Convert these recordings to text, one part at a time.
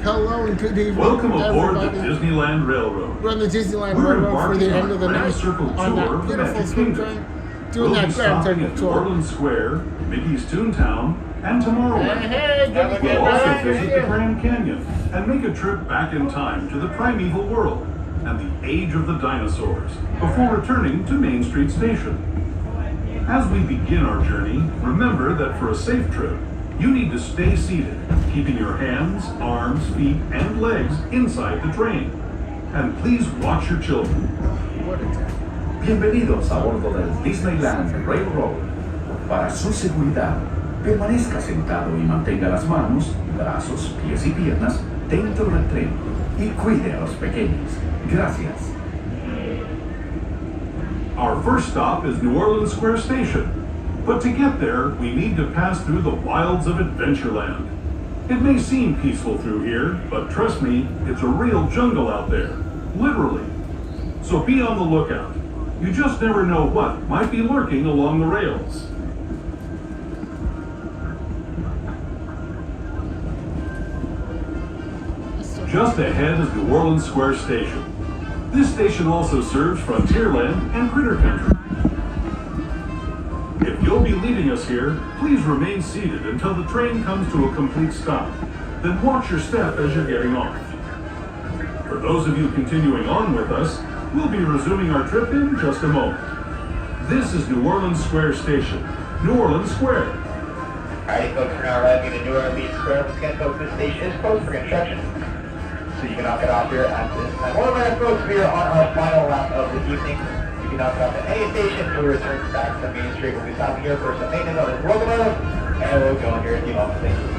Hello and good evening, Welcome aboard the everybody. Disneyland Railroad. We're on the Disneyland We're Railroad for the embarking end of the on a night circle on tour that of the beautiful Magic swing Kingdom. train, doing We'll that be Grand stopping Circle at New tour. Orleans Square, Mickey's Toontown, and Tomorrowland. Hey, good We'll also visit the evening. Grand Canyon and make a trip back in time to the primeval world and the age of the dinosaurs before returning to Main Street Station. As we begin our journey, remember that for a safe trip, you need to stay seated, keeping your hands, arms, feet, and legs inside the train. And please watch your children. What a time. Bienvenidos a bordo del Disneyland Railroad. Para su seguridad, permanezca sentado y mantenga las manos, brazos, pies y piernas dentro del tren y cuide a los pequeños. Gracias. Our first stop is New Orleans Square Station. But to get there, we need to pass through the wilds of Adventureland. It may seem peaceful through here, but trust me, it's a real jungle out there. Literally. So be on the lookout. You just never know what might be lurking along the rails. Just ahead is New Orleans Square Station. This station also serves Frontierland and Critter Country. If you'll be leaving us here, please remain seated until the train comes to a complete stop. Then watch your step as you're getting off. For those of you continuing on with us, we'll be resuming our trip in just a moment. This is New Orleans Square Station, New Orleans Square. Alright folks, we're now arriving at New Orleans Square. Once again folks, this station is closed for construction, so you can knock it off here at this time. One of our folks, we are on our final lap of the evening. You can knock it off at any station until we return back to Main Street. We'll be stopping here for some maintenance on this locomotive, and we'll go on here at the off station.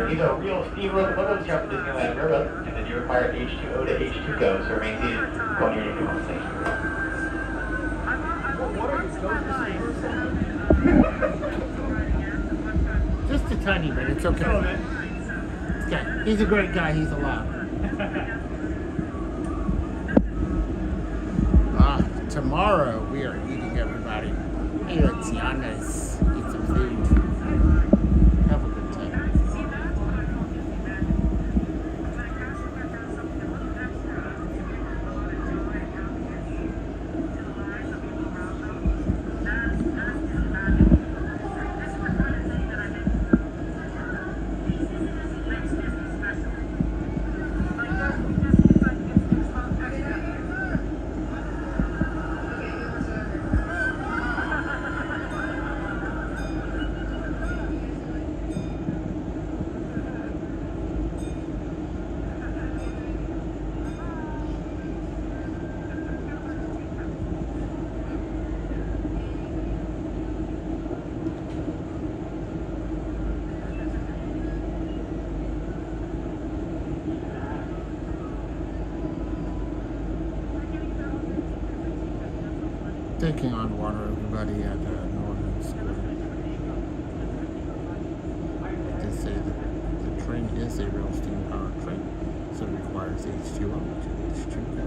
These are real steam locomotives here on the Disneyland Railroad, and then you require H2O to H2GO, so remain seated going near your fuel station. Just a tiny bit, it's okay. Yeah, he's a great guy, he's alive. Tomorrow we are eating, everybody. Here at Tiana's. Eat some food. Have a good time. Taking on water, everybody, at New Orleans Square. They say that the train is a real steam-powered train, so it requires H2O to H2O.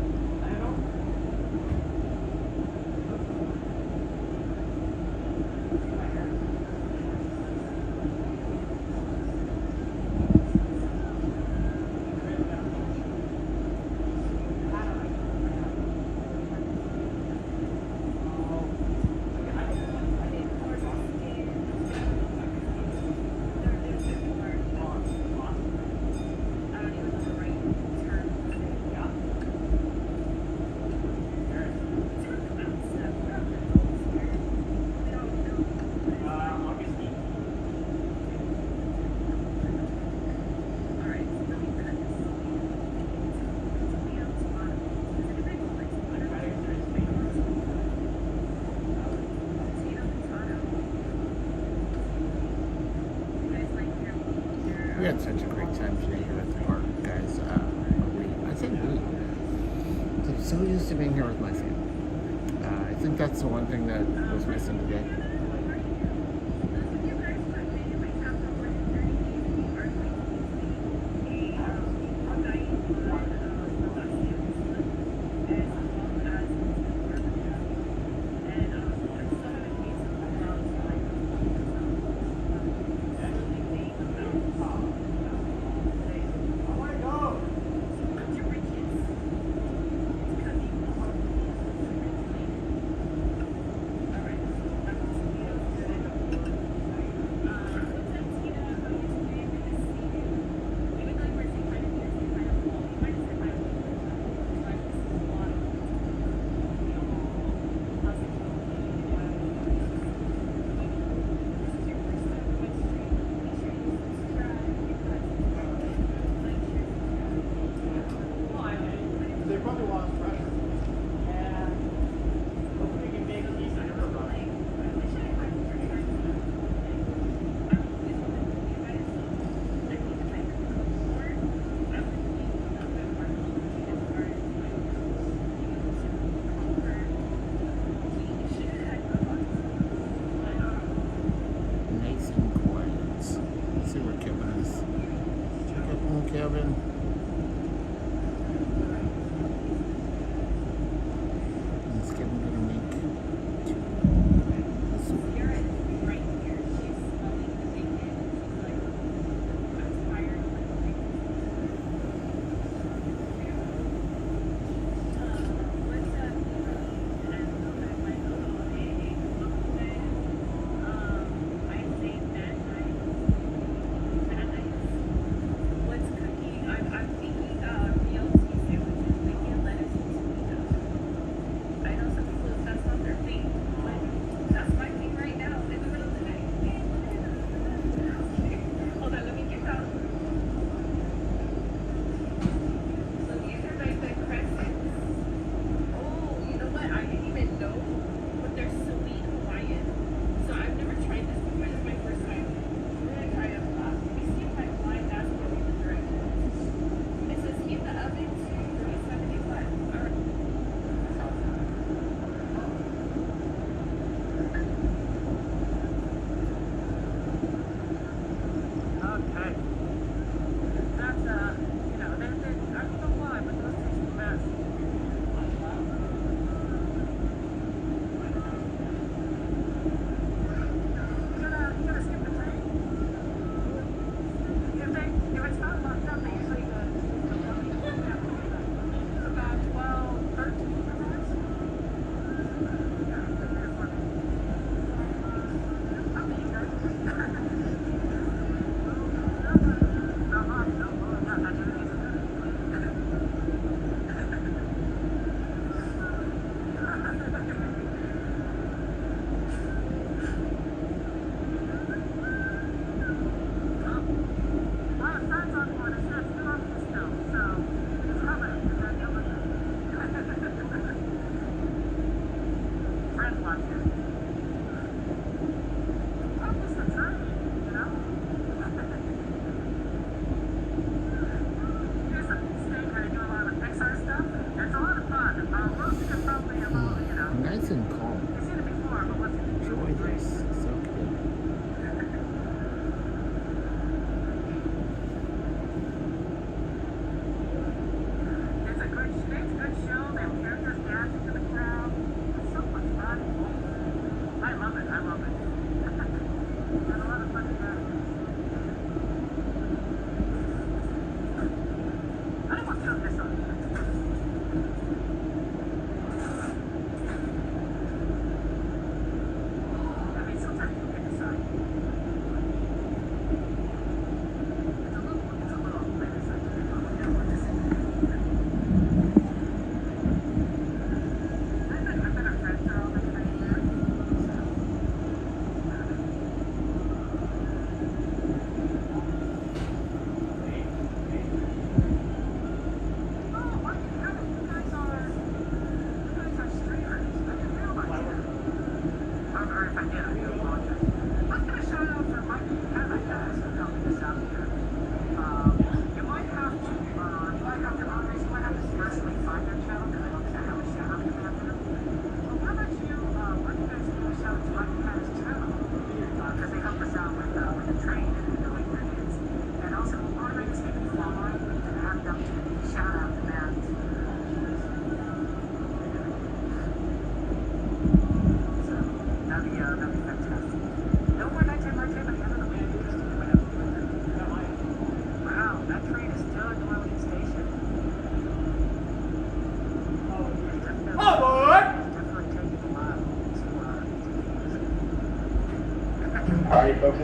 had such a great time today here at the park, guys. I think I'm so used to being here with my family. I think that's the one thing that was missing today.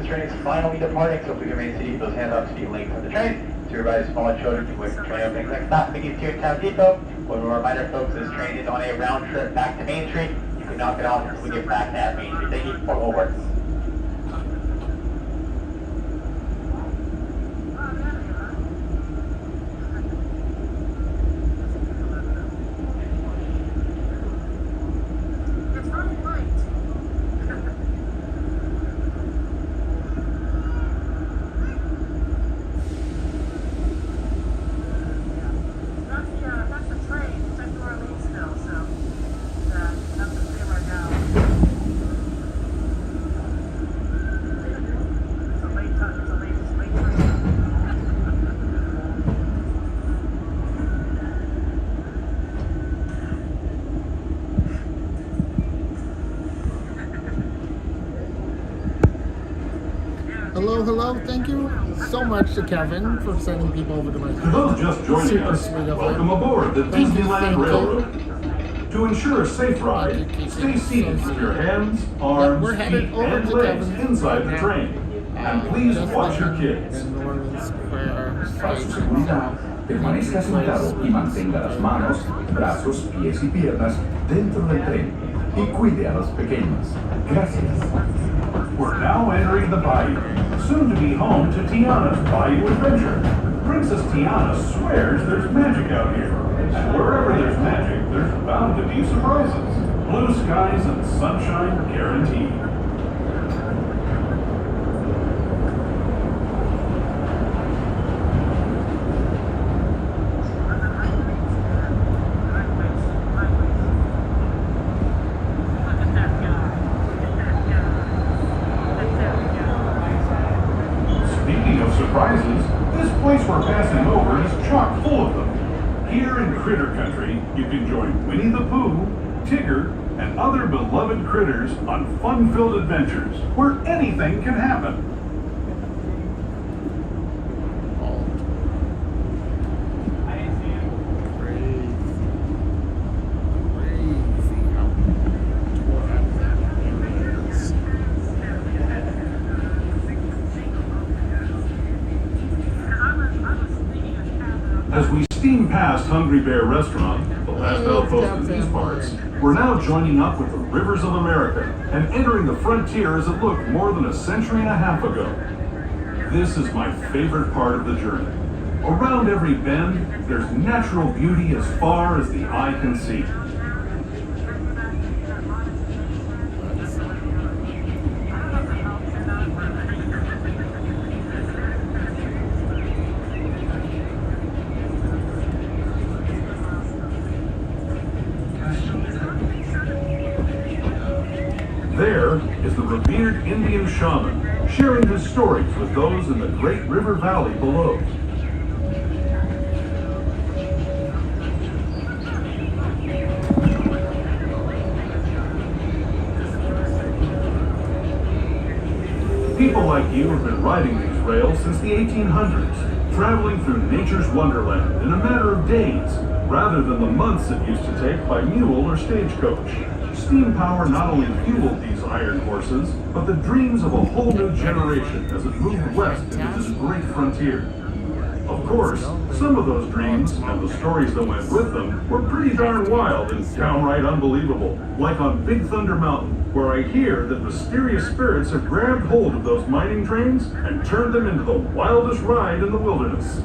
this train is finally departing, so if we can maintain keep those hands up to be late for the train. To everybody, smaller children, keep away from train openings like that. Mickey's Toontown Depot. One more reminder, folks, this train is on a round trip back to Main Street. You can knock it off until we get back at Main Street. Thank you for over. Hello. Thank you so much to Kevin for sending people over to my To those just joining Super us, sweet of welcome him. aboard the Thank you, Disneyland thank you. Railroad. To ensure a safe ride, stay seated with your hands, arms, we're feet, headed over and to legs Kevin's inside the now. train. And please Just watch your like kids. in Northern Square Para su Station. seguridad, permanezca sentado y mantenga las manos, brazos, pies y piernas dentro del tren y cuide a los pequeños. Gracias. We're now entering the bayou, soon to be home to Tiana's Bayou Adventure. Princess Tiana swears there's magic out here. And wherever there's magic, there's bound to be surprises. Blue skies and sunshine guaranteed. Speaking of surprises, this place we're passing over is chock full of them. Here in Critter Country, you can join Winnie the Pooh, Tigger, and other beloved critters on fun-filled adventures where anything can happen. As we steam past Hungry Bear Restaurant, the last outpost in these parts, we're now joining up with the rivers of America and entering the frontier as it looked more than a century and a half ago. This is my favorite part of the journey. Around every bend, there's natural beauty as far as the eye can see. There is the revered Indian shaman, sharing his stories with those in the great river valley below. People like you have been riding these rails since the 1800s, traveling through nature's wonderland in a matter of days, rather than the months it used to take by mule or stagecoach. Steam power not only fueled these iron horses, but the dreams of a whole new generation as it moved west into this great frontier. Of course, some of those dreams and the stories that went with them were pretty darn wild and downright unbelievable, like on Big Thunder Mountain, where I hear that mysterious spirits have grabbed hold of those mining trains and turned them into the wildest ride in the wilderness.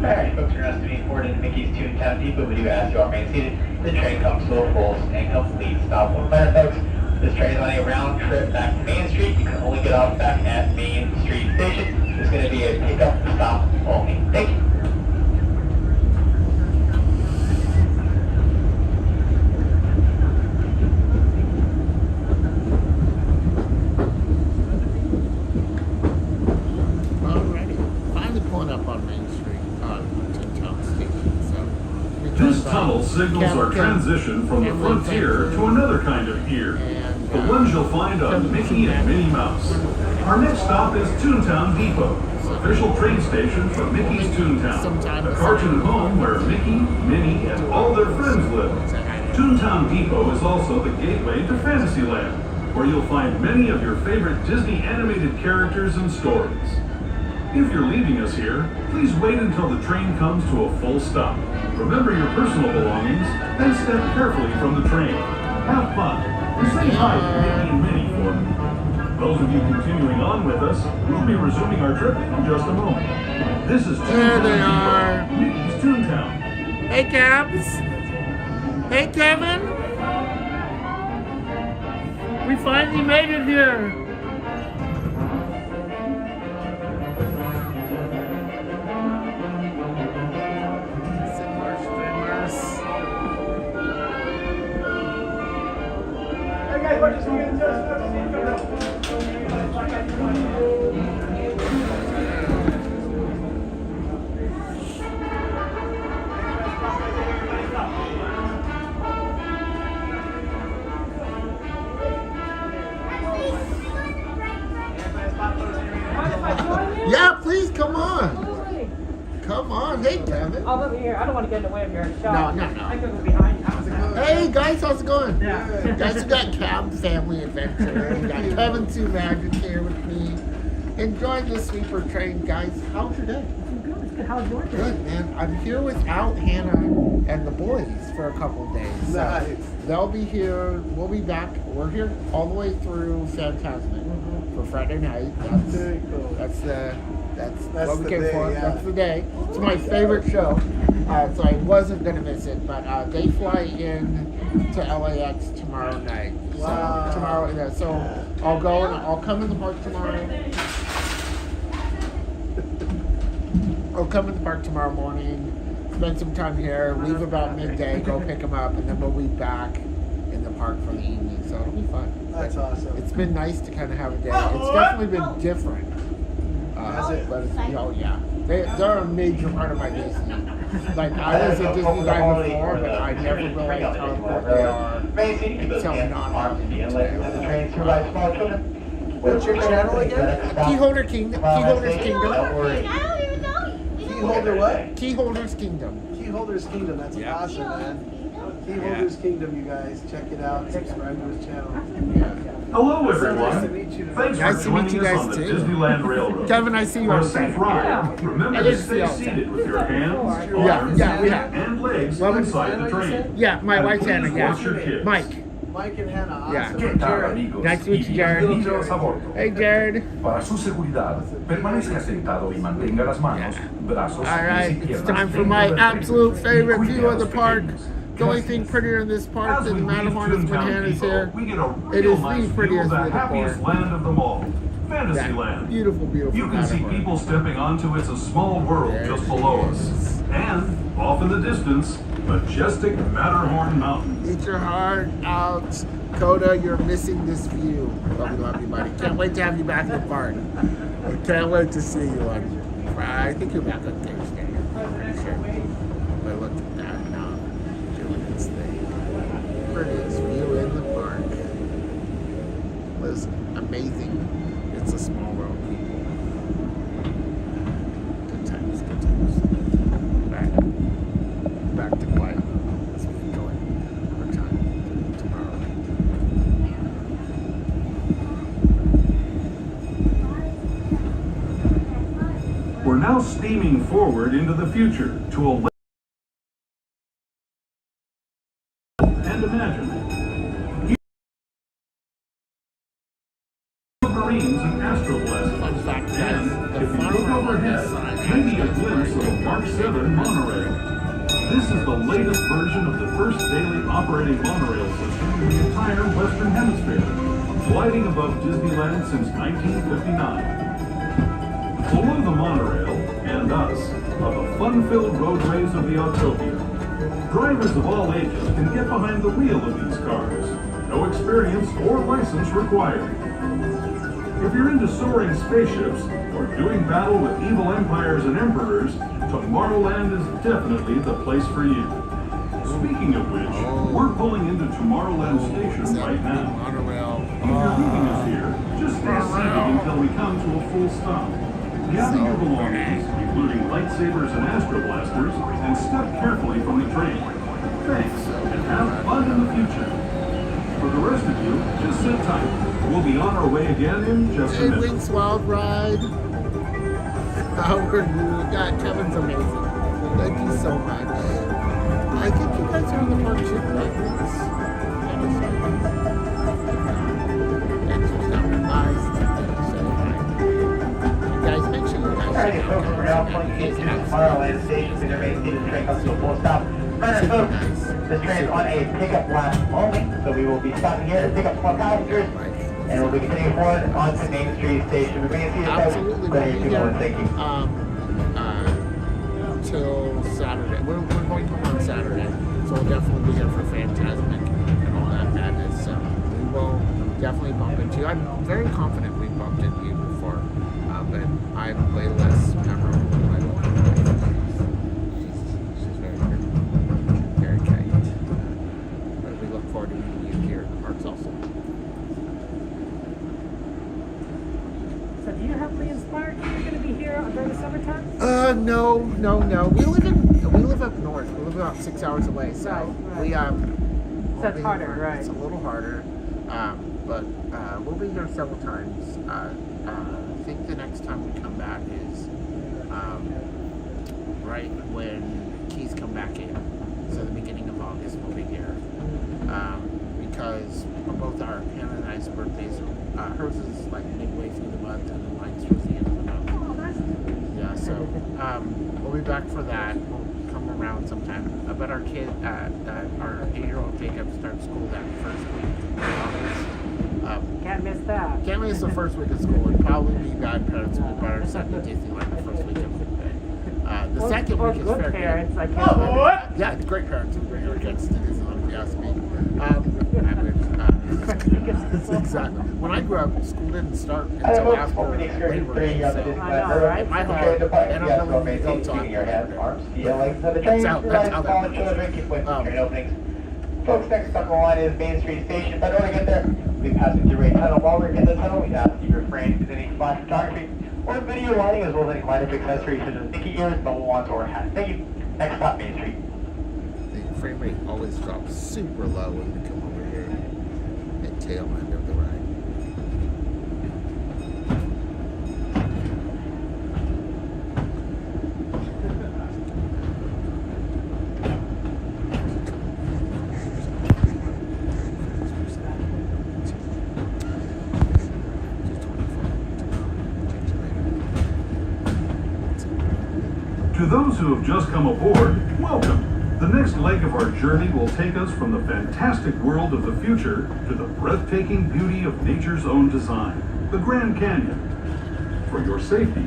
Alright, folks, you're estimating forward into Mickey's Toontown Depot. We do ask you all remain seated. The train comes to a full and complete stop. One final, folks. This train is on a round trip back to Main Street. You can only get off back at Main Street Station. There's going to be a pickup stop only. Thank you. Alrighty, finally pulling up on Main Street, Toontown Station. So This tunnel signals are transitioned from the frontier to another kind of ear. The ones you'll find on Mickey and Minnie Mouse. Our next stop is Toontown Depot, official train station for Mickey's Toontown, the cartoon home where Mickey, Minnie, and all their friends live. Toontown Depot is also the gateway to Fantasyland, where you'll find many of your favorite Disney animated characters and stories. If you're leaving us here, please wait until the train comes to a full stop. Remember your personal belongings, then step carefully from the train. Have fun, and say hi to Mickey and Minnie for me. Those of you continuing on with us, we'll be resuming our trip in just a moment. This is There they are. Toontown, Mickey's Toontown. Hey, Cabs. Hey, Kevin. We finally made it here. Yeah, please come on. Come on. Hey, Kevin. I'm over here. I don't want to get in the way of your shot. No. I can go behind you. Hey, guys, how's it going? Yeah. Guys, we got Cab Family Adventure. We got Kevin Two Magic here with me. Enjoying the sleeper train, guys. How's your day? Good. How's yours? Good, man. I'm here without Hannah and the boys for a couple of days. So Nice. they'll be here. We'll be back. We're here all the way through Phantasmic for Friday night. Very cool. That's That's what we the came day, for. yeah. That's the day. It's my favorite show, so I wasn't gonna miss it. But they fly in to LAX tomorrow night. Wow. So, tomorrow, yeah. So I'll go and I'll come in the park tomorrow. I'll come in the park tomorrow morning, spend some time here, leave about midday, go pick them up, and then we'll be back in the park for the evening. So it'll be fun. That's awesome. It's been nice to kind of have a day. It's definitely been different. Has it? But it's, oh yeah, they're a major part of my Disney. Like I was a Disney guy before, but I never realized how important they are until not What's your channel again? Keyholder's Kingdom. Keyholder what? Keyholder's Kingdom. Keyholder's Kingdom. That's awesome, man. Keyholder's Kingdom, you guys. Check it out. Subscribe to his channel. Hello, Nice to everyone. meet you. Thanks Nice for to meet joining you us guys on the too. Disneyland Railroad. Kevin, I see you For a on safe set. ride, remember I to didn't see stay all that. seated with your hands, Yeah, arms, yeah, we have. and legs Well, inside the train. Yeah, my And wife's please Hannah, yeah. watch your kids. Mike. Mike and Hannah. Yeah. Awesome. ¿Qué tal, Jared. amigos? Nice to meet you, Jared. Bienvenidos a bordo. Hey, Jared. Para su seguridad, permanezca sentado y mantenga las manos, brazos, All pies y right, it's piernas time for dentro my del tren. absolute favorite Cuide view a of the los park. pequeños. The only thing prettier in this park As we than leave Matterhorn is when Toontown Hannah's Depot, here. we get a It real is nice the view of prettiest the view of the happiest park. land of them all, That Fantasyland. beautiful, beautiful You can see Matterhorn. people stepping onto It's a Small World There just it below is. us. And, off in the distance, majestic Matterhorn Mountains. Eat your heart out. Coda, you're missing this view. Love you, buddy. Can't wait to have you back in the park. I can't wait to see you on Friday. I think you're back on Thursday. I'm pretty sure. But look at that now. Doing this thing. Prettiest view in the park. It was amazing. It's a small world, people. Good times, good times. Back to quiet. Let's get going. Our time tomorrow. We're now steaming forward into the future to a and imagine. Marines and astroblasters. Fun fact, guys, And the if you farmer look on overhead, this side maybe a has glimpse of a Mark 7 monorail. This is the latest version of the first daily operating monorail system in the entire Western Hemisphere, gliding above Disneyland since 1959. Below the monorail, and us, are the fun-filled roadways of the Autopia. Drivers of all ages can get behind the wheel of these cars. No experience or license required. If you're into soaring spaceships or doing battle with evil empires and emperors, Tomorrowland is definitely the place for you. Speaking of which, we're pulling into Tomorrowland Station right now. Monorail. If you're leaving us here, just stay seated until we come to a full stop. Gather your belongings, including lightsabers and astro blasters, and step carefully from the train. Thanks, and have fun in the future. For the rest of you, just sit tight. We'll be on our way again in just a Hey, minute. Wings Wild Ride. God, Kevin's amazing. Thank you so much. I think you guys are in the park too, right? Thanks for stopping by. You guys, make sure you guys Alrighty, folks, we're now pulling into Tomorrowland Station. We remain seated. The train comes to a full stop. Remember, folks, this train is on a pickup latch only, so we will be stopping here to pick up more passengers, and we'll be continuing forward onto Main Street Station. We remain seated. Absolutely, Thank we'll you, be here, thank you. Till Saturday. We're going home on Saturday, so we'll definitely be here for Fantasmic and all that madness. So we will definitely bump into you. I'm very confident we bumped into you before, but I'm way less memorable than my wife. She's very kind. But we look forward to meeting you here in the parks also. So do you have Leon's Park? You're going to be here during the summertime? No. We live up north. We live about 6 hours away, so Right. we So it's we'll be- harder, right? It's a little harder, but we'll be here several times. I think the next time we come back is right when Keys come back in. So the beginning of August we'll be here because both our Hannah and I's birthdays are hers is like midway through the month and mine's towards the end of the month. Oh, that's Yeah, so we'll be back for that. We'll come around sometime. But our 8-year-old Jacob starts school that first week of August. can't miss that. Can't miss the first week of school. It'd probably be bad parents would be better sent to Disneyland the first week of the second Or week is good fair parents, game. I can't. Yeah, great parents would bring their kids to Disneyland if you ask me. I would. Exactly. When I grew up, school didn't start until after Labor Day. So I know, right? my heart, Train departure, they don't yes, really maintain go talk keeping your hands, about arms, feel like the train That's how provides that small works. children, keep with train openings. Folks, next up on the line is Main Street Station. But in order to get there, we'll be passing through a tunnel. While we're in the tunnel, we ask you refrain from any flash photography or video lighting, as well as any lighting accessories such as Mickey ears, bubble wands, or hats. Thank you. Next stop, Main Street. The frame rate always drops super low when we come over here at tail end of the ride. To those who have just come aboard, welcome. The next leg of our journey will take us from the fantastic world of the future to the breathtaking beauty of nature's own design, the Grand Canyon. For your safety,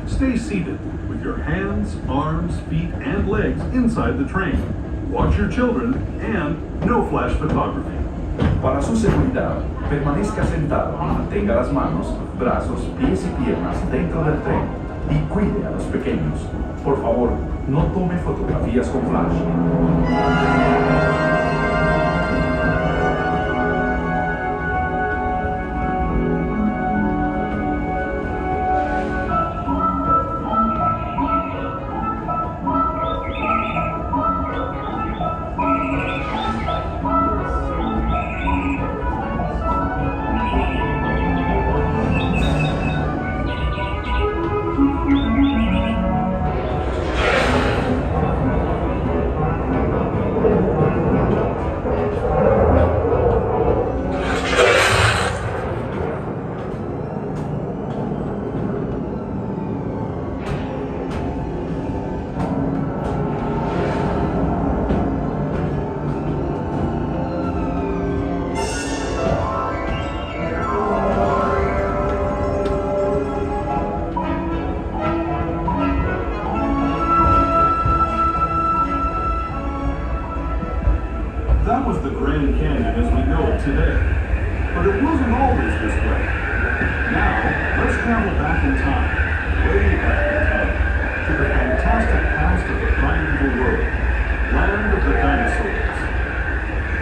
stay seated with your hands, arms, feet, and legs inside the train. Watch your children and no flash photography. Para su seguridad, permanezca sentado y mantenga las manos, brazos, pies y piernas dentro del tren y cuide a los pequeños. Por favor, no tome fotografías con flash. That was the Grand Canyon as we know it today. But it wasn't always this way. Now, let's travel back in time, way back in time, to the fantastic past of the primeval world. land of the dinosaurs.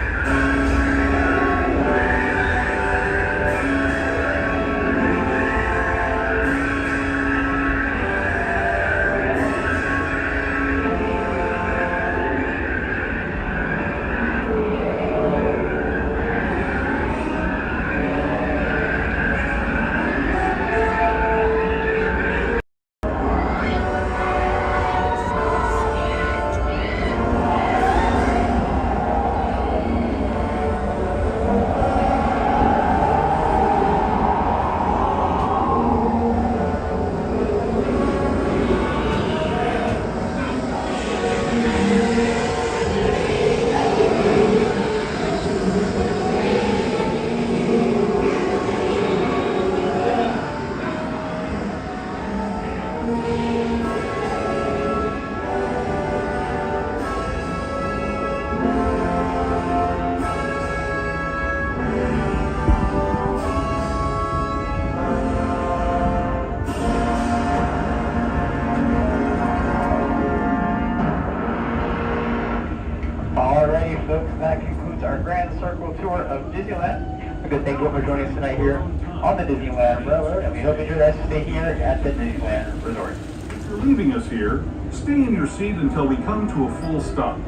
Alrighty, folks, that concludes our Grand Circle tour of Disneyland. A good thank you for joining us tonight here on the Disneyland Railroad, and we hope you enjoy the rest of the stay here at the Disneyland Resort. If you're leaving us here, stay in your seat until we come to a full stop.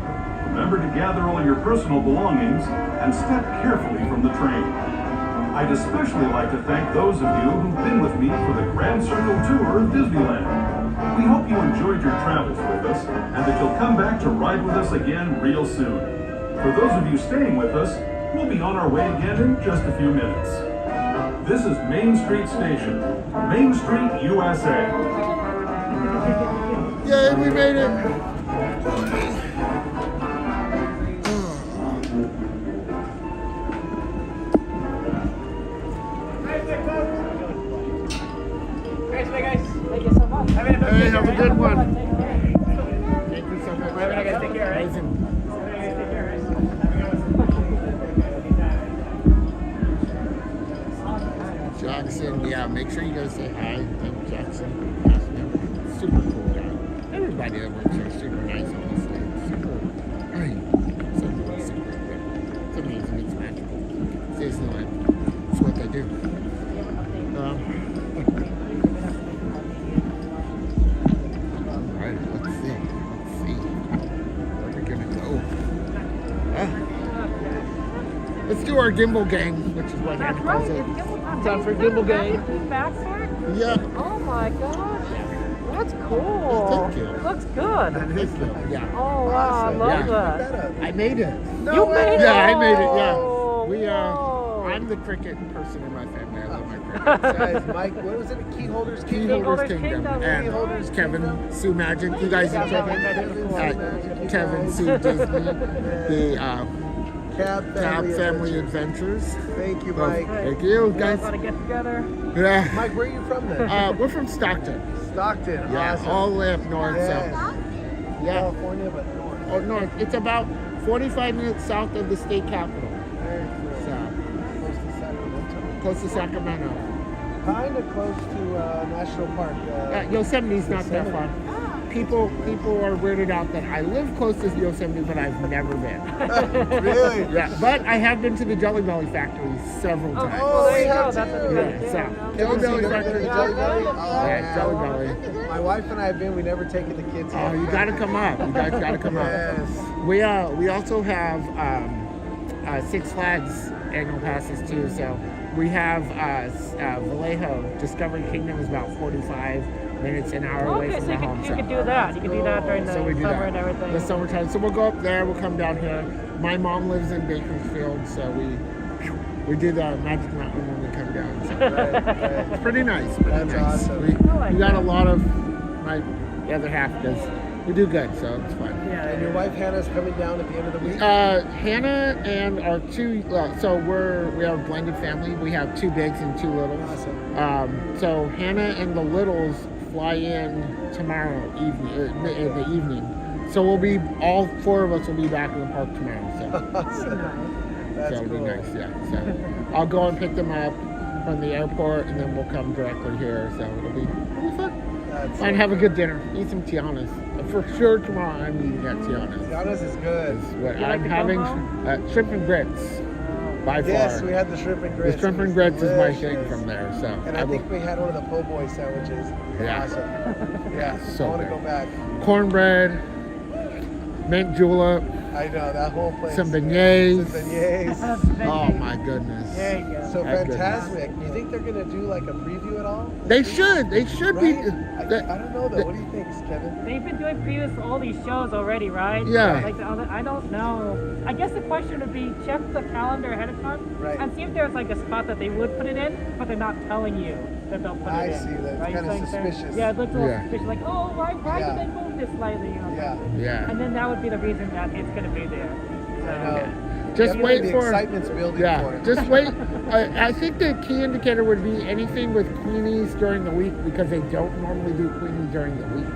Remember to gather all your personal belongings and step carefully from the train. I'd especially like to thank those of you who've been with me for the Grand Circle tour of Disneyland. We hope you enjoyed your travels with us and that you'll come back to ride with us again real soon. For those of you staying with us, we'll be on our way again in just a few minutes. This is Main Street Station, Main Street, USA. Yay, we made it! Thank you so much. Hey, have a good one. Take care. Thank you so much. Alright, guys, take care, right? Amazing. Jackson, yeah, make sure you guys say hi. Thank Jackson. Cast member. Super cool guy. Everybody that works here is super nice, honestly. Super, super good. It's amazing. It's magical. It's Disneyland. It's what they do. Alright, let's see. Where are we gonna go? Let's do our gimbal gang, which is what Hannah calls it. Time for gimbal gang. Backflip? Yeah. Oh my gosh. That's cool. Thank you. Looks good. Thank you. Yeah. Oh wow, I love that. I made it. You made it? Yeah, I made it. Yeah. Oh, We whoa. I'm the cricket person in my family. I love my cricket. Guys, Mike, what was it? Key Holders Kingdom? Holders Kingdom. And Holders Kevin, Sue Magic. You guys can check it. Kevin, Sue Disney. The Cab Cab Family Family Adventures. Adventures. Thank you, Well, Mike. thank you, You guys guys. want to get together? Yeah. Mike, where are you from then? We're from Stockton. Stockton. Yeah, Awesome. all the way up north. Yes. So. Yeah. California, but north. Oh, north. It's about 45 minutes south of the state capital. Very cool. So, Close to Sacramento. close to Sacramento. Kind of close to National Park. Yosemite's not that far. People are weirded out that I live close to Yosemite, but I've never been. Really? Yeah, but I have been to the Jelly Belly factory several times. Oh, there we you go. have That's what too. you guys do. Yeah, Ever Jelly seen Belly the factory. Jelly Belly? Yeah, Jelly Belly. My wife and I have been. We never taken the kids. Oh, you gotta come up. You guys gotta come Yes. up. We also have Six Flags annual passes too. So we have Vallejo Discovery Kingdom is about 45 minutes, an hour away Okay, from so the home. you could do that. You could do that during the So we do summer that. and everything. The summertime. So we'll go up there. We'll come down here. My mom lives in Bakersfield, so we do the Magic Mountain when we come down. So Right. it's pretty nice. Pretty That's nice. awesome. We got a lot of the other half does. We do good, so it's fun. Yeah. And your wife Hannah's coming down at the end of the week. Hannah and our two. So we have a blended family. We have two bigs and two littles. Awesome. So Hannah and the littles fly in tomorrow evening, in the evening. So we'll be all four of us will be back in the park tomorrow. So Awesome. That's so it'll cool. be nice. Yeah. So I'll go and pick them up. from the airport, and then we'll come directly here. So it'll be fun. That's And have a good dinner. Eat some Tiana's. For sure tomorrow I'm eating at Tiana's. Tiana's is good. What You like I'm the having gumbo? shrimp and grits by Yes, far. we had the shrimp and grits. The shrimp It was and grits is my thing delicious. from there. So And I think we had one of the po' boy sandwiches. Yeah. Awesome. Yeah, So I want to good. go back. cornbread, mint julep, I know, that whole place. some beignets. Some beignets. Oh my goodness. There you go. So That's good. Fantasmic, you think they're going to do like a preview at all? They should. They should Right? be. I don't know though. What do you think, Kevin? They've been doing previews for all these shows already, right? Yeah. Like the other, I don't know. I guess the question would be check the calendar ahead of time Right. and see if there's like a spot that they would put it in, but they're not telling you that they'll put I it in. see, that's right? kinda So it's there- suspicious. Yeah, it looks a little Yeah. suspicious. Like, oh, why Yeah. did they move this slightly? You know, Yeah. Yeah. And then that would be the reason that it's going to be there. So, I know. Just Definitely wait the for. excitement's building for Yeah. it. Just wait. I think the key indicator would be anything with Queenies during the week because they don't normally do Queenies during the week.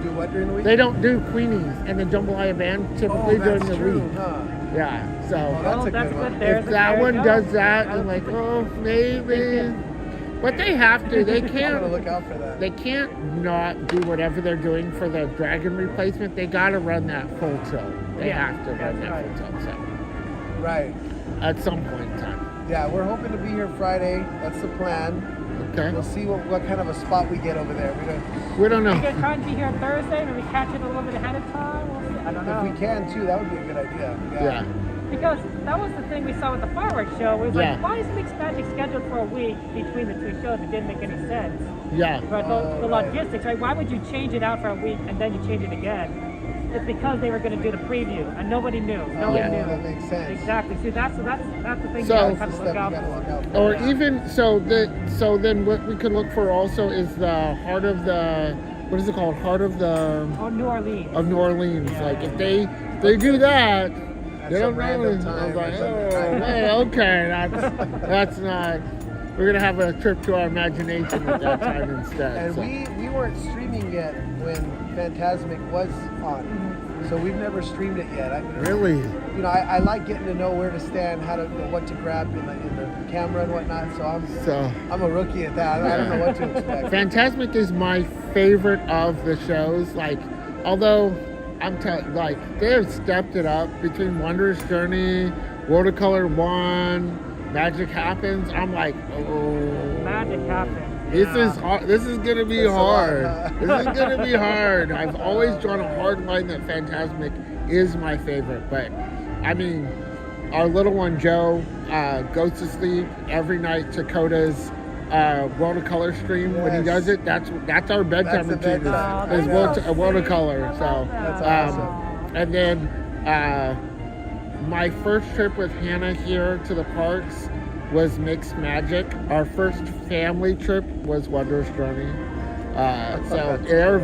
Do what during the week? They don't do Queenies and the Jambalaya band typically oh, during that's the true, week. huh? Yeah. So. Oh, that's a good one. There's If that there one you go. does that, That's I'm like, good. oh, maybe. But they have to. They I'm gonna look can't. out for that. They can't not do whatever they're doing for the dragon replacement. They got to run that full tilt. They Yeah, have to run that's that right. full tilt. So Right. at some point in time. Yeah, we're hoping to be here Friday. That's the plan. Okay. We'll see what kind of a spot we get over there. We don't We know. could try and be here Thursday, maybe catch it a little bit ahead of time. We'll see. I don't know. If we can too, that would be a good idea. Yeah. Because that was the thing we saw with the fireworks show. It was Yeah. like, why is Mixed Magic scheduled for a week between the two shows? It didn't make any sense. Yeah. But Oh, the right. logistics, right? Why would you change it out for a week and then you change it again? It's because they were going to do the preview and nobody knew. Nobody Yeah. knew. That makes sense. Exactly. See, that's the thing So- you That's have the to look stuff out you gotta for. look out for. Or Yeah. even so then what we could look for also is the heart of the what is it called? Heart of the Or New Orleans. of New Orleans. Yeah. Like if they do that, At they some don't random know. I time was like, or some oh, time. well, okay, that's not. We're gonna have a trip to our imagination at that time instead. And so. we weren't streaming yet when Fantasmic was on. So we've never streamed it yet. Really? You know, I like getting to know where to stand, how to what to grab in the camera and whatnot. So I'm a rookie at that. I don't know what to expect. Fantasmic is my favorite of the shows. Like, although like they've stepped it up between Wondrous Journey, World of Color 1, Magic Happens. I'm like, oh, Magic happens. This Yeah. is hard. This is gonna be That's a lot, hard. huh? This is gonna be hard. I've always drawn a hard line that Fantasmic is my favorite, but I mean, our little one Joe goes to sleep every night to Coda's World of Color stream. When he Yes. does it, that's our bedtime That's the routine. bedtime. Is That's so World of sweet. Color. I So, love that. That's awesome. and then my first trip with Hannah here to the parks was Mixed Magic. Our first family trip was Wondrous Journey. So they're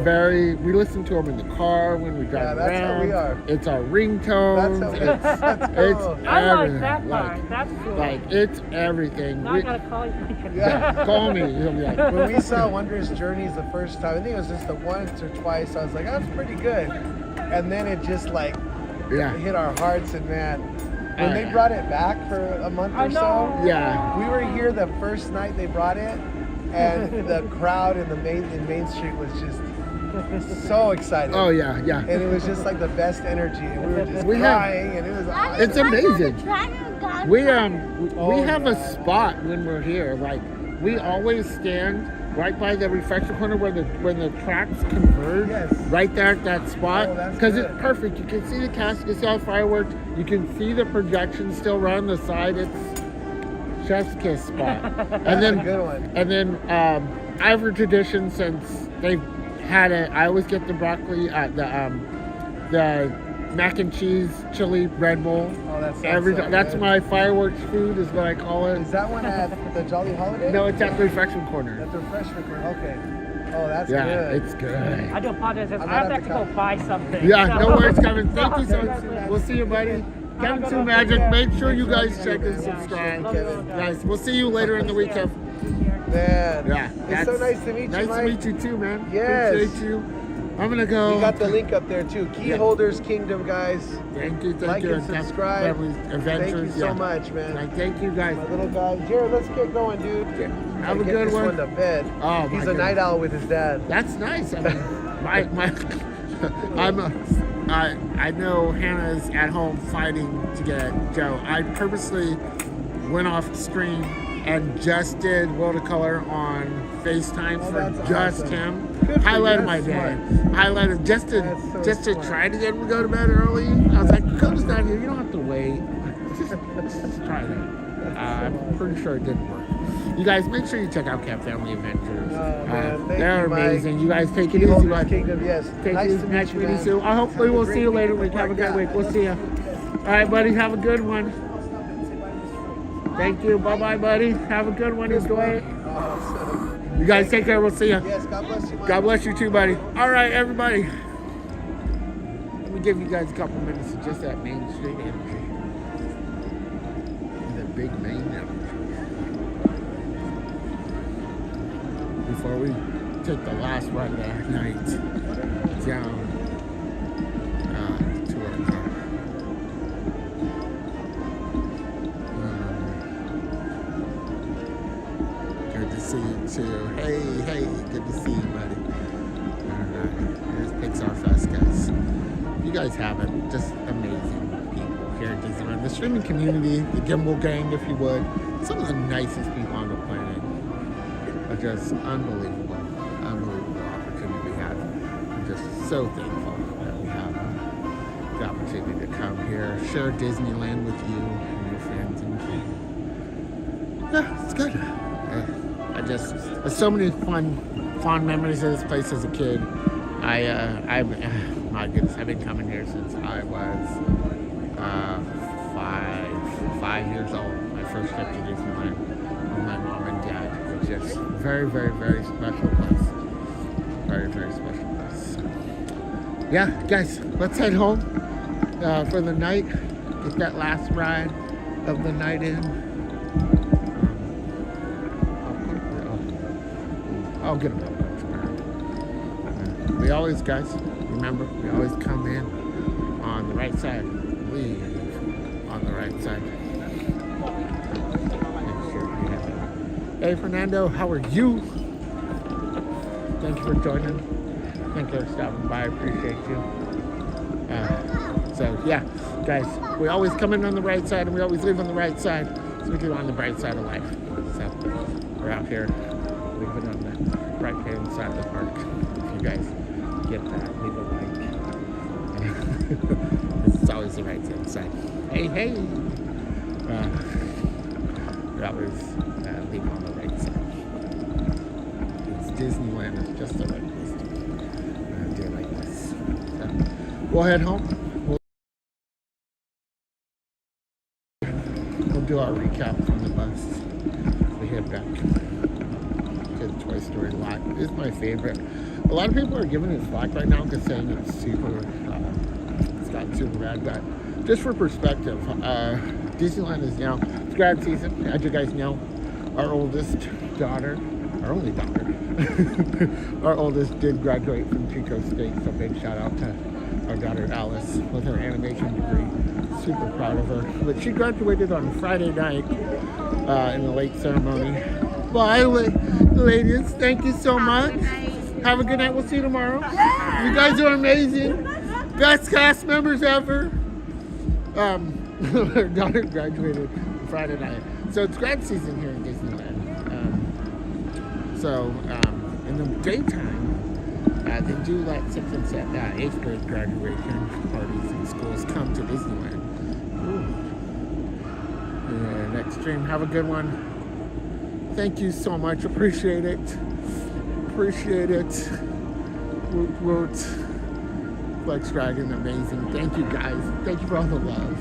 we listen to them in the car when we drive Yeah, that's around. how we are. It's our ringtones. That's It's cool. I like everything. that part. That's cool. Like it's everything. now I gotta call you. Yeah. Call me. You'll be like, When we saw Wondrous Journeys the first time, I think it was just the once or twice, I was like, that's pretty good. And then it just like yeah, hit our hearts, and man, when they yeah. brought it back for a month I or so, know. yeah. we were here the first night they brought it, and the crowd in Main Street was just so excited. Oh yeah, yeah. And it was just like the best energy, and we were just We have- crying, and it was awesome. It's amazing. We Oh, have a yeah. spot when we're here. Like we always stand right by the reflection corner where when the tracks converge. Yes. Right there at that spot Oh, that's because it's good. perfect. You can see the casket, you see all the fireworks. You can see the projection still run the side. It's chef's kiss spot. And then a good one. And then Ivory Tradition, since they've had it, I always get the broccoli, the mac and cheese chili bread bowl. Oh, that sounds so That's good. my fireworks food, is what I call it. Is that one at the Jolly Holiday? No, it's at the reflection corner. At the refreshment corner. Okay. Oh, that's Yeah, good. it's good. I do apologize. I might have have to to go come. buy something. Yeah, So- no worries, Kevin. Thank you so Okay, much. guys. We'll see you, buddy. Kevin go Sue to Magic. the- Make sure you guys Thanks for check and having me, man. subscribe. Love you all, guys. Guys, we'll see you later in the week, Kev. Man. Yeah, It's so nice to meet you, Nice Mike. to meet you too, man. Yes. Appreciate you. I'm gonna go. We got the link up there too. Key Holders Kingdom, guys. Thank you. Like and subscribe. Thank you so much, man. Thank you, guys. My little guy. Jared, let's get going, dude. Have a get good this one. to bed. Oh, He's a night owl with his dad. That's nice. I mean, I know Hannah's at home fighting to get Joe. I purposely went off screen and just did World of Color on FaceTime for just awesome. him. Good for you. Highlighted my That's day. smart. Highlighted just to smart. try to get him to go to bed early. I was like, Cody's not here. You don't have to wait. Just try that. I'm pretty sure it didn't work. You guys, make sure you check out Camp Family Adventures. Oh, man. Thank They're you, Mike. amazing. You guys take it Key easy, Holders bud. Kingdom, yes. Nice to meet you, man. soon. Hopefully we'll see you later week. Have a good week. We'll see you. All right, buddy. Have a good one. Thank you. Bye-bye, buddy. Have a good one. Enjoy it. Awesome. You guys take care. We'll see you. Yes, God bless you, Mike. God bless you too, buddy. All right, everybody. Let me give you guys a couple minutes of just that Main Street energy. The big main energy. Before we take the last ride of the night down to our car. Good to see you too. Hey, good to see you, buddy. Here's Pixar Fest, guys. You guys haven't, just amazing people here at Disneyland. The streaming community, the Gimbal gang, if you would, some of the nicest people on the planet. Are just unbelievable opportunity we have. I'm just so thankful that we have the opportunity to come here, share Disneyland with you and your friends and family. Yeah, it's good. There's so many fond memories of this place as a kid. My goodness, I've been coming here since I was 5 years old. My first trip to Disneyland with my mom and dad. It's just very, very, very special place. Very, very special place. Yeah, guys, let's head home for the night. Get that last ride of the night in. I'll get them up. We always, guys, remember, we always come in on the right side, leave on the right side. Make sure we have it. Hey, Fernando, how are you? Thank you for joining. Thank you for stopping by. I appreciate you. So, yeah, guys, we always come in on the right side and we always leave on the right side. So we do on the bright side of life. So, we're out here. Leave it on the right hand side of the park. If you guys get that, leave a like. It's always the right hand side. Hey! We always leave on the right side. It's Disneyland. It's just the right place to do it like this. So, we'll head home. We'll do our recap from the bus. We head back. Toy Story lot is my favorite. A lot of people are giving it slack right now because saying it's super, it's gotten super bad. But just for perspective, Disneyland is now, it's grad season. As you guys know, our oldest daughter, our only daughter, our oldest did graduate from Chico State. So big shout out to our daughter Alice with her animation degree. Super proud of her. But she graduated on Friday night in the late ceremony. Bye, ladies. Thank you so much. Have a good night. We'll see you tomorrow. You guys are amazing. Best cast members ever. Her daughter graduated Friday night. So it's grad season here in Disneyland. In the daytime, they do let 6th and 8th grade graduation parties in schools come to Disneyland. Yeah, next stream. Have a good one. Thank you so much. Appreciate it. Woot woot. Flex Dragon, amazing. Thank you guys. Thank you for all the love.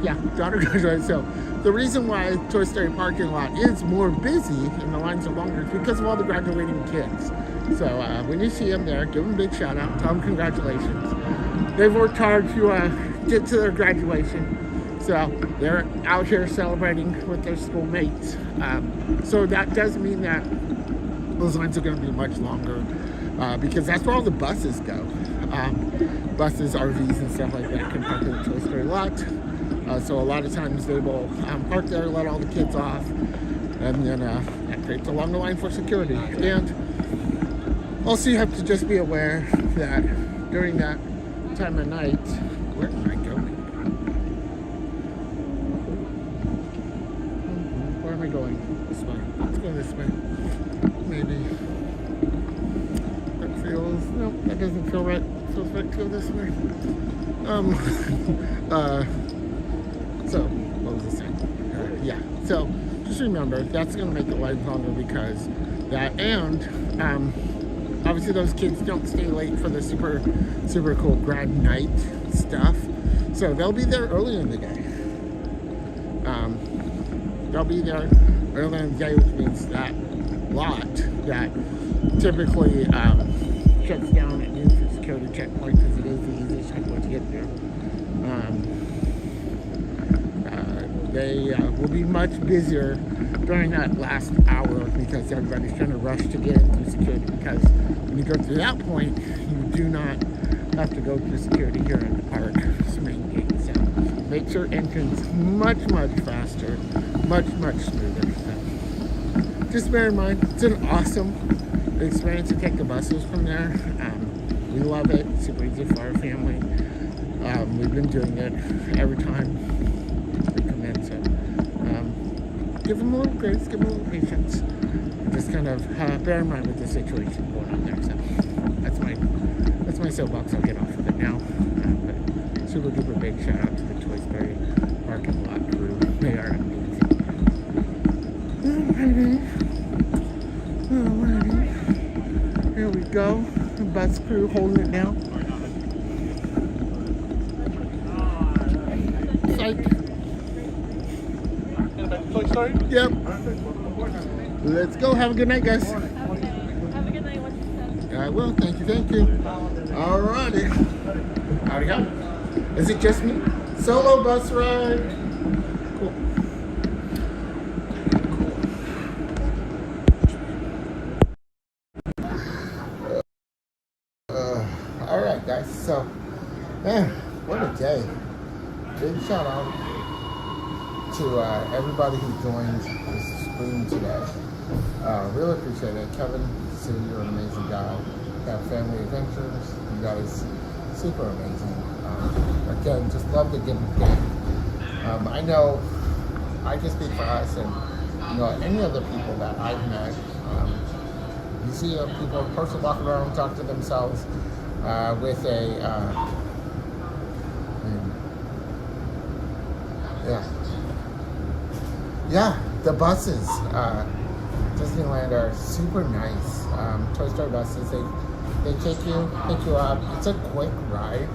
Yeah, daughter graduated. So the reason why Toy Story parking lot is more busy and the lines are longer is because of all the graduating kids. So when you see them there, give them a big shout out. Tell them congratulations. They've worked hard to get to their graduation. So they're out here celebrating with their schoolmates. So that does mean that those lines are going to be much longer. because that's where all the buses go. Buses, RVs, and stuff like that can park in the Toy Story lot. So a lot of times they will park there, let all the kids off, and then that creates a longer line for security. And also you have to just be aware that during that time of night, where am I going? Where am I going? This way. Let's go this way. Maybe. That feels, no, that doesn't feel right. It feels right to go this way. So, what was I saying? Yeah, so just remember, that's going to make the line longer because that, and obviously those kids don't stay late for the super cool grad night stuff. So they'll be there early in the day. They'll be there early in the day, which means that lot that typically shuts down at noon for security checkpoint because it is the easiest checkpoint to get there. They will be much busier during that last hour because everybody's trying to rush to get in through security, because when you go through that point, you do not have to go through security here in the park's main gate. So makes your entrance much faster, much smoother. So just bear in mind, it's an awesome experience to take the buses from there. We love it. It's super easy for our family. We've been doing it every time we come in. So give them a little grace, give them a little patience. Just kind of bear in mind with the situation going on there. So that's my soapbox. I'll get off of it now. But super duper big shout out to the Toy Story parking lot crew. They are amazing. Alrighty. Here we go. The bus crew holding it down. Psych. Toy Story? Yep. Let's go. Have a good night, guys. Have a good night. What's your I will. Thank you. Alrighty. Howdy go. Is it just me? Solo bus ride. Cool. Alright, guys. So, man, what a day. Big shout out to everybody who joined this stream today. Really appreciate it. Kevin, Sue, you're an amazing guy. Got Family Adventures. You guys, super amazing. Again, just love the give and take. I know I can speak for us and any other people that I've met. You see people, a person walking around, talk to themselves with a the buses. Disneyland are super nice. Toy Story buses, they take you, pick you up. It's a quick ride.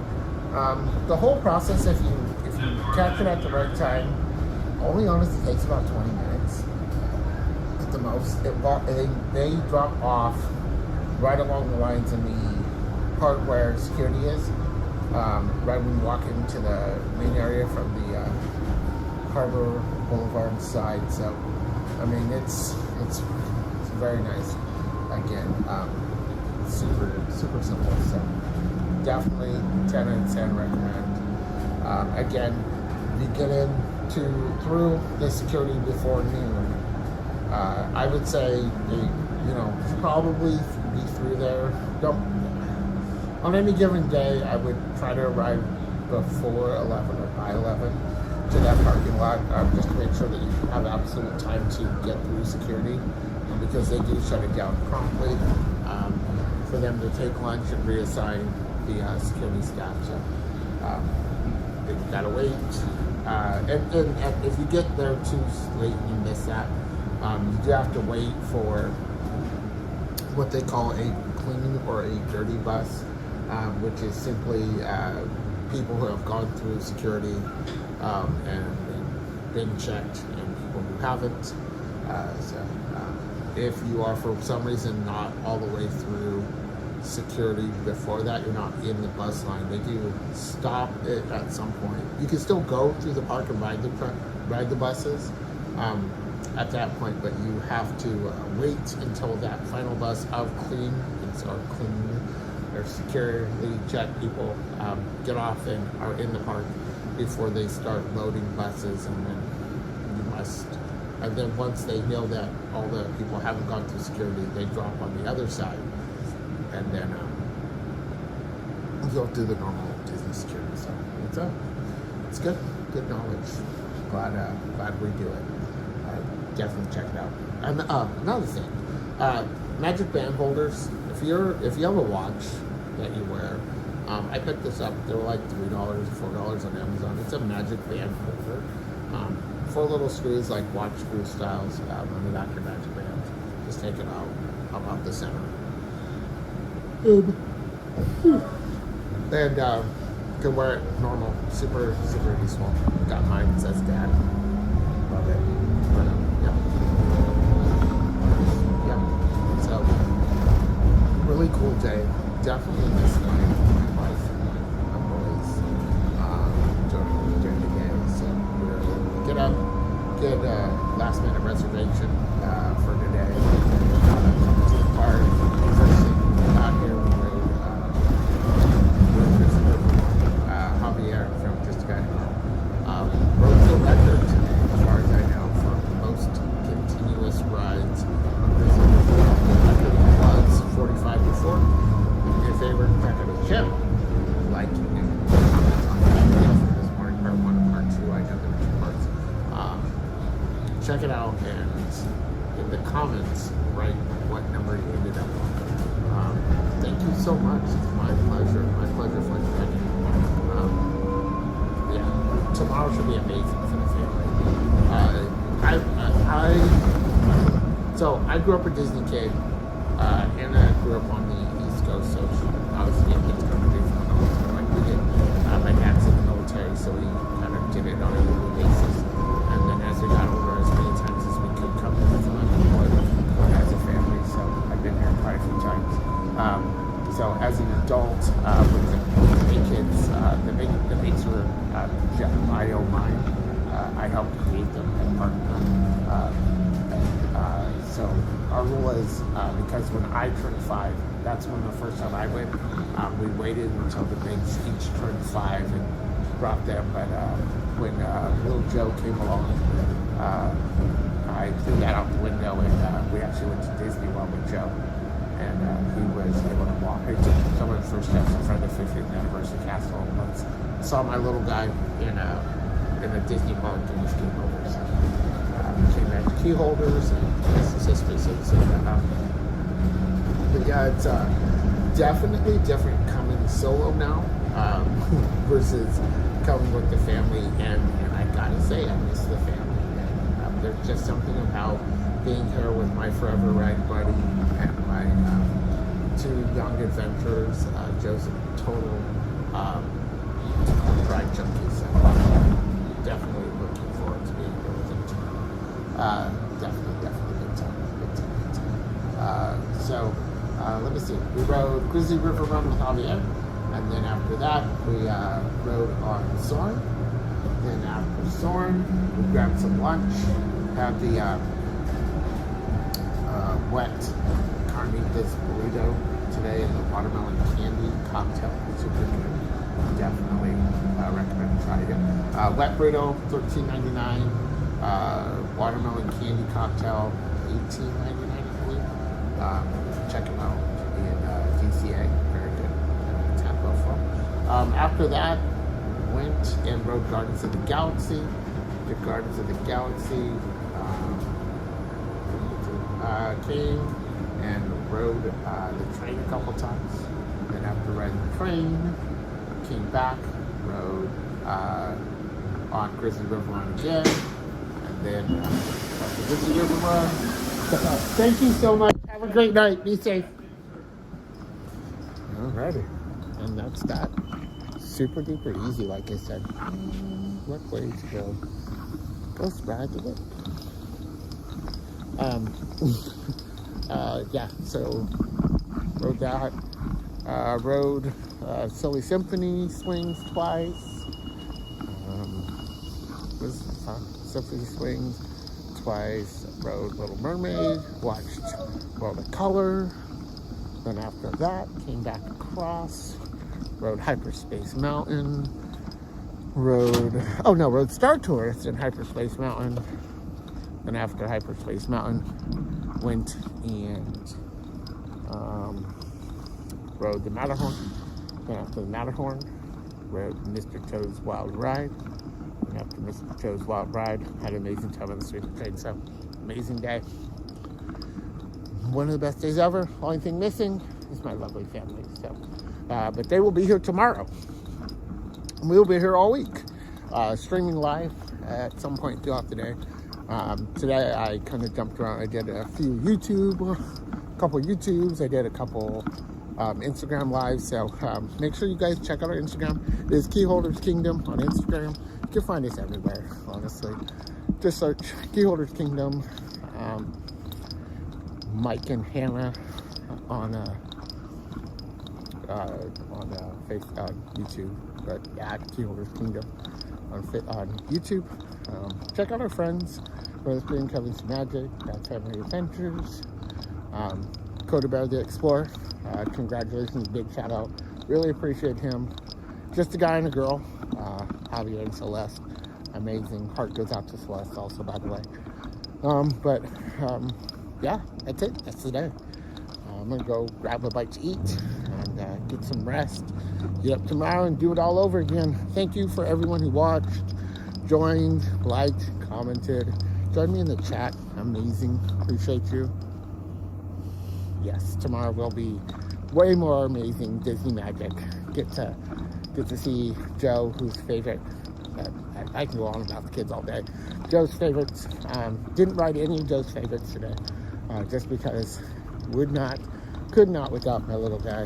The whole process, if you catch it at the right time, only honestly takes about 20 minutes at the most. They drop off right along the lines in the part where security is. Right when you walk into the main area from the Harbor Boulevard side. So, I mean, it's very nice. Again, super simple. So, definitely 10 out of 10 recommend. Again, you get through the security before noon. I would say, probably be through there. On any given day, I would try to arrive before 11 or by 11 to that parking lot, just to make sure that you have absolute time to get through security, because they do shut it down promptly for them to take lunch and reassign the security staff. So you gotta wait. And if you get there too late and you miss that, you do have to wait for what they call a clean or a dirty bus, which is simply people who have gone through security and been checked, and people who haven't. If you are for some reason not all the way through security before that, you're not in the bus line, they do stop it at some point. You can still go through the park and ride the buses, at that point, but you have to wait until that final bus of clean or security check people get off and are in the park before they start loading buses, and then you must. And then once they know that all the people haven't gone through security, they drop on the other side, and then go through the normal Disney security. So it's good knowledge. Glad we do it. Definitely check it out. And another thing, magic band holders. If you have a watch that you wear, I picked this up. They were like $3, $4 on Amazon. It's a magic band holder. 4 little screws, like watch screw styles, on the back of your magic band. Just take it out about the center. And can wear it normal, super useful. Got mine. It says Dad. Love it. But, yeah. So really cool day. Definitely miss my wife and my boys during the day. So we were able to get up, get a last minute reservation for today. Come to the park. First thing out here, we rode Javier from Just Got Home. Rode the record today, as far as I know, for most continuous rides. Record was 45 before. Your favorite record of Jim. Like and comments on that video for this morning, part 1 and part 2. I know there were 2 parts. Check it out, and in the comments, write what number you ended up on. Thank you so much. It's my pleasure for checking. Yeah, tomorrow should be amazing for the family. So I grew up a Disney kid. Hannah grew up on the East Coast, so she obviously didn't get to go to Disneyland like we did. My dad's in the military, so we kind of did it on a yearly basis. And then as we got older, as many times as we could come to Disneyland as a family. So I've been here quite a few times. So as an adult, with the big kids, the bigs were I own mine. I helped create them and partner them. So our rule is, because when I turned 5, that's when the first time I went. We waited until the bigs each turned 5 and brought them. But when little Joe came along, I threw that out the window, and we actually went to Disney World with Joe. And he was able to walk. He took some of the first steps in front of the 50th anniversary castle. Once saw my little guy in a Disney park and just came over. So became magic key holders, and this is history. So but yeah, it's definitely different coming solo now versus coming with the family. And I gotta say, I miss the family. And there's just something about being here with my forever ride buddy and my 2 young adventurers. Joe's a total ride junkie, so definitely looking forward to being here with him tomorrow. Definitely good time. So let me see. We rode Grizzly River Run with Javier, and then after that we rode on Soarin'. Then after Soarin', we grabbed some lunch, had the wet carnitas burrito today, and the watermelon candy cocktail. Super good. Definitely recommend trying it. Wet burrito, $13.99. Watermelon candy cocktail, $18.99, I believe. Check them out in DCA. Very good. Tampa from. After that, went and rode Gardens of the Galaxy. The Gardens of the Galaxy. Came and rode the train a couple times. Then after riding the train, came back, rode on Grizzly River Run again, and then the Grizzly River Run. Thank you so much. Have a great night. Be safe. Alrighty, and that's that. Super duper easy, like I said. What way to go? Go spread the way. Yeah, so rode that. Rode Silly Symphony swings twice. Was fun. Symphony swings twice, rode Little Mermaid, watched World of Color. Then after that, came back across, rode Hyperspace Mountain, rode Star Tourist in Hyperspace Mountain. Then after Hyperspace Mountain, went and rode the Matterhorn. Then after the Matterhorn, rode Mr. Cho's Wild Ride. And after Mr. Cho's Wild Ride, had an amazing time on the Sweet Train. So, amazing day. One of the best days ever. Only thing missing is my lovely family. So, but they will be here tomorrow. We'll be here all week, streaming live at some point throughout the day. Today I kind of jumped around. I did a couple YouTubes. I did a couple Instagram lives. So make sure you guys check out our Instagram. It is Keyholders Kingdom on Instagram. You can find us everywhere, honestly. Just search Keyholders Kingdom. Mike and Hannah on YouTube, but yeah, Keyholders Kingdom on YouTube. Check out our friends, Brother Spring, Kevin's Magic, Dad's Family Adventures, Coda Bear the Explorer. Congratulations, big shout out. Really appreciate him. Just a guy and a girl, Javier and Celeste. Amazing. Heart goes out to Celeste also, by the way. Yeah, that's it. That's the day. I'm going to go grab a bite to eat and get some rest. Get up tomorrow and do it all over again. Thank you for everyone who watched, joined, liked, commented. Join me in the chat. Amazing. Appreciate you. Yes, tomorrow will be way more amazing Disney magic. Get to see Joe, whose favorite. I can go on about the kids all day. Joe's favorites. Didn't write any of Joe's favorites today. Just because could not without my little guy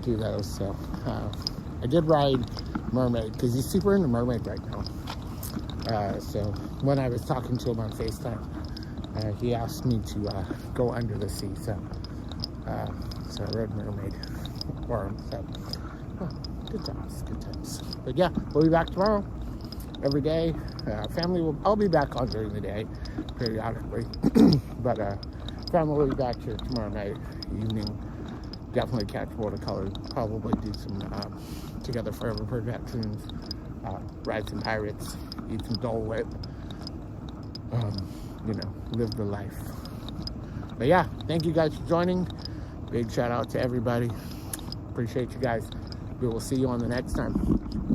do those. So I did ride Mermaid because he's super into Mermaid right now. So when I was talking to him on FaceTime, he asked me to go under the sea. So I rode Mermaid for him. So good times. But yeah, we'll be back tomorrow. Every day. I'll be back on during the day, periodically. But family will be back here tomorrow night, evening. Definitely catch World of Color. Probably do some Together Forever productions. Ride some pirates. Eat some Dole Whip. Live the life. But yeah, thank you guys for joining. Big shout out to everybody. Appreciate you guys. We will see you on the next time.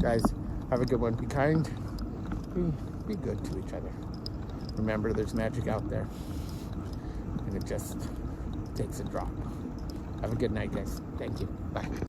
Guys, have a good one. Be kind. Be good to each other. Remember, there's magic out there. And it just takes a drop. Have a good night, guys. Thank you. Bye.